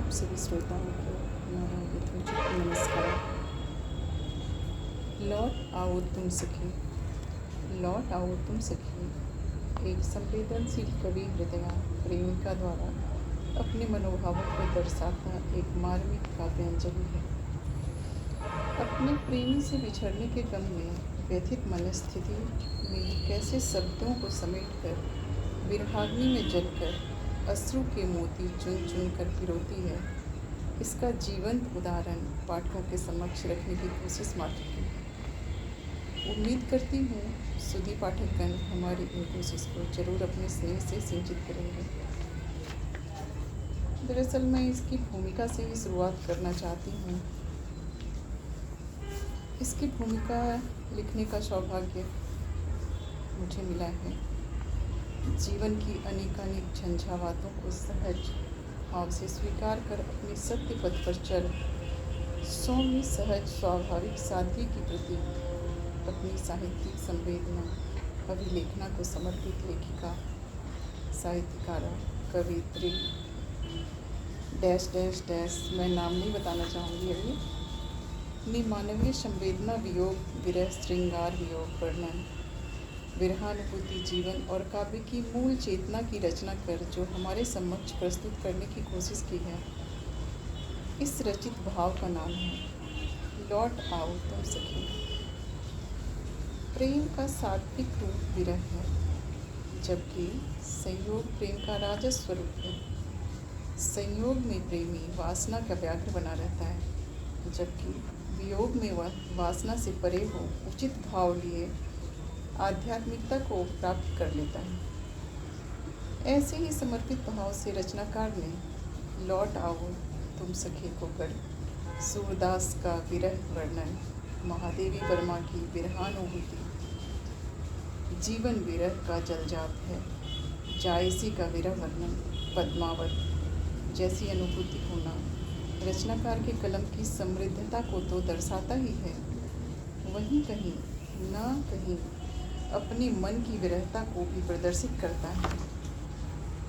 आप सभी श्रोताओं को हमारा यथोचित नमस्कार। लौट आओ तुम सखी, लौट आओ तुम सखी, एक संवेदनशील कवि हृदया प्रेमिका द्वारा अपने मनोभावों को दर्शाता एक मार्मिक काव्यांजलि है। अपने प्रेमी से बिछड़ने के गम में व्यथित मनस्थिति में कैसे शब्दों को समेटकर विरहाग्नि में जलकर अश्रु के मोती चुन चुन कर पिरोती है, इसका जीवंत उदाहरण पाठकों के समक्ष रखने की कोशिश मात्र की। उम्मीद करती हूँ सुधी पाठकगण हमारी इन कोशिश को जरूर अपने स्नेह से सिंचित करेंगे। दरअसल मैं इसकी भूमिका से ही शुरुआत करना चाहती हूँ। इसकी भूमिका लिखने का सौभाग्य मुझे मिला है। जीवन की अनेकानेक झंझावातों को सहज भाव से स्वीकार कर अपने सत्य पथ पर चल सौम्य सहज स्वाभाविक सादगी की प्रति अपनी साहित्यिक संवेदना अभिलेखना को समर्पित लेखिका, साहित्यकारा, कवित्री डैश डैश डैश मैं नाम नहीं बताना चाहूँगी अभी, अपनी मानवीय संवेदना वियोग विरह श्रृंगार वियोग वर्णन विरहानुभूति जीवन और काव्य की मूल चेतना की रचना कर जो हमारे समक्ष प्रस्तुत करने की कोशिश की है। इस रचित भाव का नाम है लौट आओ तुम सखी। प्रेम का सात्विक रूप विरह है, जबकि संयोग प्रेम का राजस स्वरूप है। संयोग में प्रेमी वासना का व्याघ्र बना रहता है, जबकि वियोग में वह वासना से परे हो उचित भाव लिए आध्यात्मिकता को प्राप्त कर लेता है। ऐसे ही समर्पित भाव से रचनाकार ने लौट आओ तुम सखी को कर सूरदास का विरह वर्णन, महादेवी वर्मा की विरहानुभूति, जीवन विरह का जलजात है, जायसी का विरह वर्णन, पद्मावत जैसी अनुभूति होना रचनाकार के कलम की समृद्धता को तो दर्शाता ही है, वहीं कहीं ना कहीं अपने मन की विरहता को भी प्रदर्शित करता है।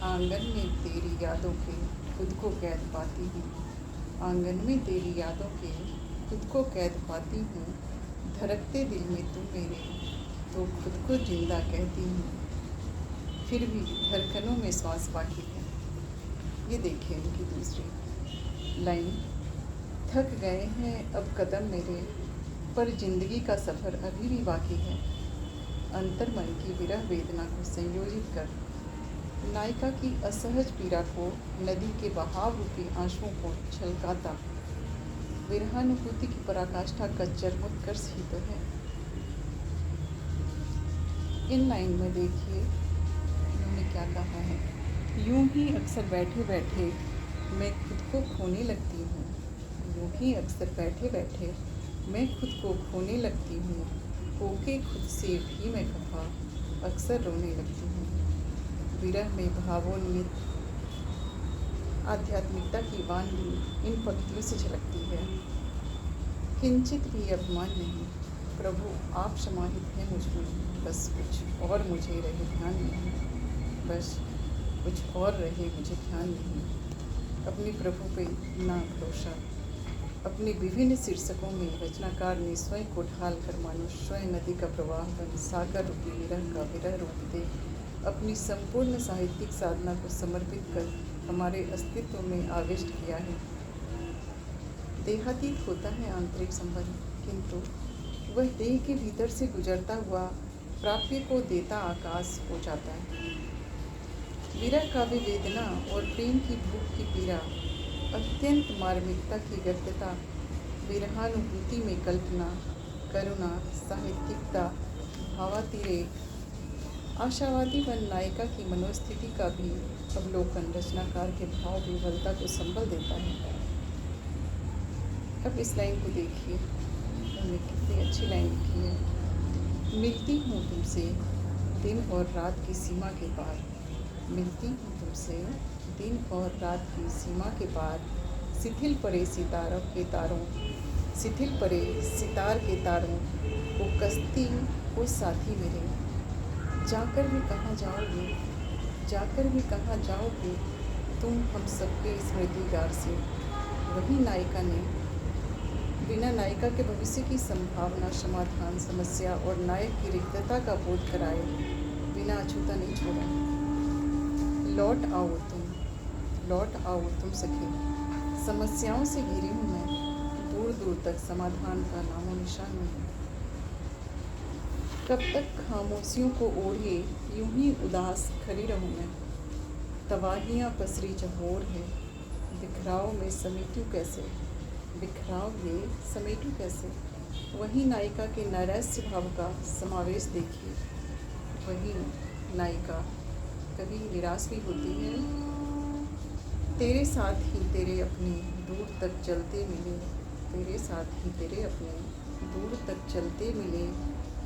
आंगन में तेरी यादों के खुद को कैद पाती हूँ, आंगन में तेरी यादों के खुद को कैद पाती हूँ, धड़कते दिल में तू मेरे तो खुद को जिंदा कहती हूँ, फिर भी धड़कनों में श्वास बाकी है। ये देखिए इनकी दूसरी लाइन, थक गए हैं अब कदम मेरे पर जिंदगी का सफ़र अभी भी बाकी है। अंतर मन की विरह वेदना को संयोजित कर नायिका की असहज पीड़ा को नदी के बहाव रूपी आंसुओं को छलकाता विरहानुभूति की पराकाष्ठा का चरमोत्कर्ष ही तो है। इन लाइन में देखिए उन्होंने क्या कहा है, यूं ही अक्सर बैठे बैठे मैं खुद को खोने लगती हूँ, यूं ही अक्सर बैठे बैठे मैं खुद को खोने लगती हूँ, होके खुद से भी मैं खफा अक्सर रोने लगती हूँ। विरह में भावोन्वित आध्यात्मिकता की वाणी इन पंक्तियों से झलकती है। किंचित भी अभिमान नहीं, प्रभु आप समाहित हैं मुझ में, बस कुछ और मुझे रहे ध्यान नहीं, बस कुछ और रहे मुझे ध्यान नहीं। अपने प्रभु पे ना भरोसा। अपने विभिन्न शीर्षकों में रचनाकार ने स्वयं को ढाल कर मानो स्वयं नदी का प्रवाह बन सागर रूपी विरह का विरह रूप दे अपनी संपूर्ण साहित्यिक साधना को समर्पित कर हमारे अस्तित्व में आविष्ट किया है। देहातीत होता है आंतरिक संबंध, किंतु वह देह के भीतर से गुजरता हुआ प्राप्य को देता आकाश हो जाता है। विरह का वेदना और प्रेम की भूख की पीड़ा, अत्यंत मार्मिकता की व्यक्तता, विरहानुभूति में कल्पना, करुणा, साहित्यिकता, भावातिरेक, आशावादी वन नायिका की मनोस्थिति का भी अवलोकन रचनाकार के भाव विह्वलता को संबल देता है। अब इस लाइन को देखिए, उन्होंने कितनी अच्छी लाइन लिखी है। मिलती हूँ तुमसे दिन और रात की सीमा के पार, मिलती हूँ तुमसे दिन और रात की सीमा के पार, शिथिल परे सितारों के तारों, शिथिल परे सितार के तारों को कसती हो साथी मेरे, जाकर भी कहाँ जाओगे, जाकर भी कहाँ जाओगे, तुम हम सबके स्मृतिगार से। वही नायिका ने बिना नायिका के भविष्य की संभावना, समाधान, समस्या और नायक की रिक्तता का बोध कराए बिना अछूता नहीं छोड़ा। लौट आओ तुम सखे। समस्याओं से घिरी हूँ मैं, दूर दूर तक समाधान का नामो निशान नहीं। कब तक खामोशियों को ओढ़े यूं ही उदास खड़ी रहूँ मैं। तबाहियाँ पसरी चहोर है, बिखराव ये समेटूं कैसे। वही नायिका के नैराश्य भाव का समावेश देखिए। वही नायिका कभी निराश भी होती है। तेरे साथ ही तेरे अपने दूर तक चलते मिले, तेरे साथ ही तेरे अपने दूर तक चलते मिले।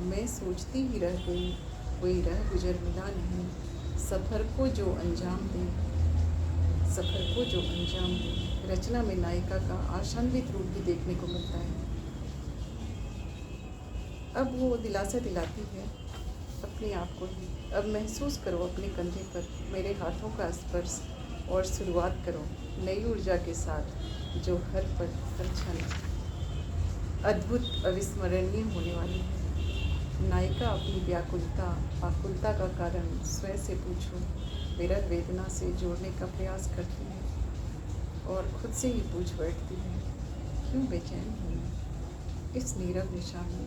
मैं सोचती ही रह गई, कोई रह गुजर मिला नहीं। सफ़र को जो अंजाम दे। रचना में नायिका का आशान्वित रूप भी देखने को मिलता है। अब वो दिलासा दिलाती है अपने आप को ही। अब महसूस करो अपने कंधे पर मेरे हाथों का स्पर्श और शुरुआत करो नई ऊर्जा के साथ, जो हर पल हर क्षण अद्भुत अविस्मरणीय होने वाली है। नायिका अपनी आकुलता का कारण स्वयं से पूछो, विरह वेदना से जोड़ने का प्रयास करती है और खुद से ही पूछ बैठती है, क्यों बेचैन हूँ मैं इस नीरव निशा में।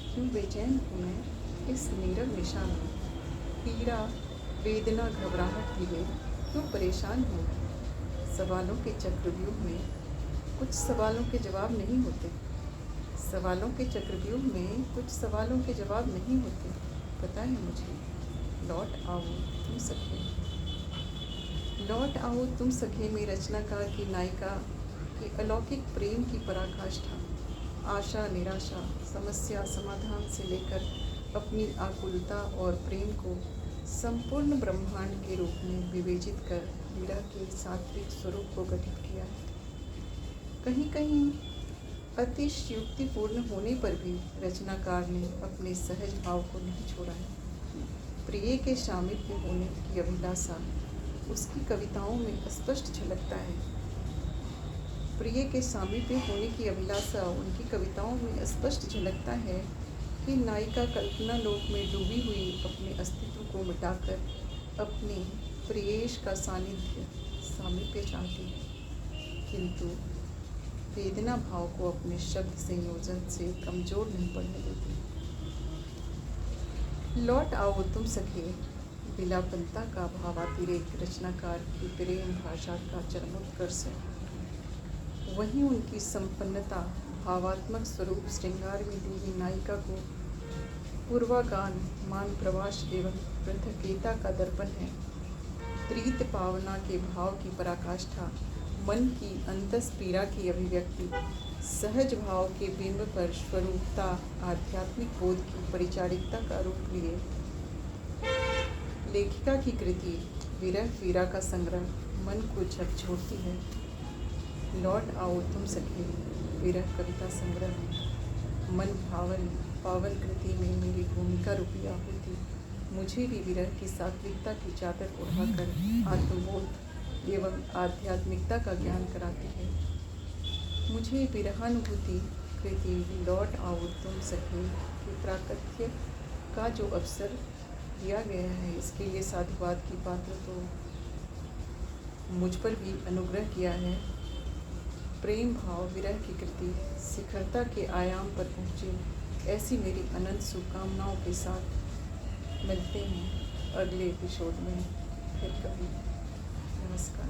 क्यों बेचैन हूँ मैं इस नीरव निशा में। पीड़ा, वेदना, घबराहट दिए, क्यों परेशान हूँ मैं। सवालों के चक्रव्यूह में कुछ सवालों के जवाब नहीं होते। पता है मुझे। लौट आओ तुम सखे में रचनाकार की नायिका की अलौकिक प्रेम की पराकाष्ठा, आशा, निराशा, समस्या, समाधान से लेकर अपनी आकुलता और प्रेम को संपूर्ण ब्रह्मांड के रूप में विवेचित कर विरह के सात्विक स्वरूप को गठित किया है। कहीं कहीं अतिशयोक्तिपूर्ण होने पर भी रचनाकार ने अपने सहज भाव को नहीं छोड़ा है। प्रिय के सामीप्य होने की अभिलाषा उसकी कविताओं में स्पष्ट झलकता है। उनकी कविताओं में स्पष्ट झलकता है कि नायिका कल्पना लोक में डूबी हुई अपने अस्तित्व को मिटाकर अपने प्रियेश का सामीप्य चाहती है, किंतु वेदना भाव को अपने शब्द संयोजन से कमजोर नहीं पड़ने देती। लौट आओ तुम सखे बिलापनता का भावातिरेक रचनाकार की प्रेम भाषा का चरमोत्कर्ष है। वहीं उनकी संपन्नता, भावात्मक स्वरूप, श्रृंगार में डूबी नायिका को पूर्वागान, मान प्रवास एवं पृथकेता का दर्पण है। प्रीत पावना के भाव की पराकाष्ठा, मन की अंतस्पीड़ा की अभिव्यक्ति, सहज भाव के बिंब पर स्वरूपता, आध्यात्मिक बोध की परिचारिकता का रूप लिए लेखिका की कृति विरह पीड़ा का संग्रह मन को झकझोरती है। लौट आओ तुम सखे विरह कविता संग्रह में मन पावन कृति में मेरी भूमिका रूपी आहुति मुझे भी विरह की सात्विकता की चादर उड़ाकर आत्मबोध एवं आध्यात्मिकता का ज्ञान कराती है। मुझे विरहानुभूति कृति लौट आओ तुम सखे के प्राकट्य का जो अवसर दिया गया है, इसके लिए साधुवाद की पात्र तो मुझ पर भी अनुग्रह किया है। प्रेम भाव विरह की कृति शिखरता के आयाम पर पहुँचे, ऐसी मेरी अनंत शुभकामनाओं के साथ मिलते हैं अगले एपिसोड में फिर कभी। नमस्कार।